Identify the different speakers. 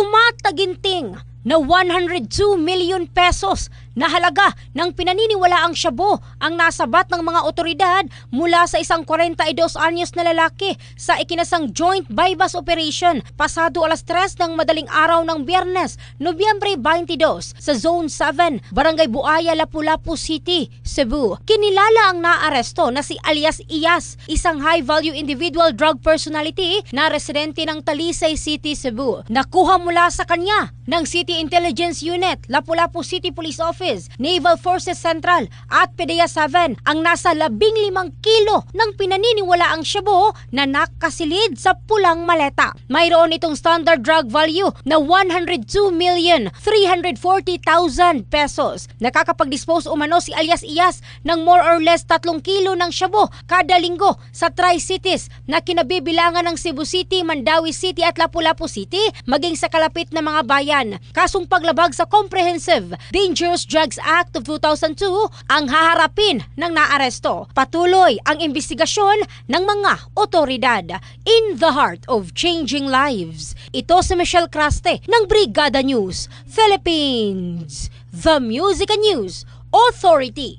Speaker 1: Tumataginting na 102 million pesos na halaga ng pinaniniwalaang shabu ang nasabat ng mga otoridad mula sa isang 42 anyos na lalaki sa ikinasang joint bypass operation pasado alas 3 ng madaling araw ng Biyernes, Nobyembre 22 sa Zone 7, Barangay Buaya, Lapu-Lapu City, Cebu. Kinilala ang naaresto na si alias Iyas, isang high-value individual drug personality na residente ng Talisay City, Cebu. Nakuha mula sa kanya ng City Intelligence Unit, Lapu-Lapu City Police Office, Naval Forces Central at PDEA 7 ang nasa 15 kilo ng pinaniniwalaang shabu na nakasilid sa pulang maleta. Mayroon itong standard drug value na 102,340,000 pesos. Nakakapag-dispose umano si alias Iyas ng more or less 3 kilo ng shabu kada linggo sa Tri-Cities na kinabibilangan ng Cebu City, Mandawi City at Lapu-Lapu City maging sa kalapit na mga bayan. Kasong paglabag sa Comprehensive Dangerous Drugs Act of 2002 ang haharapin ng naaresto. Patuloy ang investigasyon ng mga otoridad. In the heart of changing lives. Ito si Michelle Craste ng Brigada News Philippines, the Music and News Authority.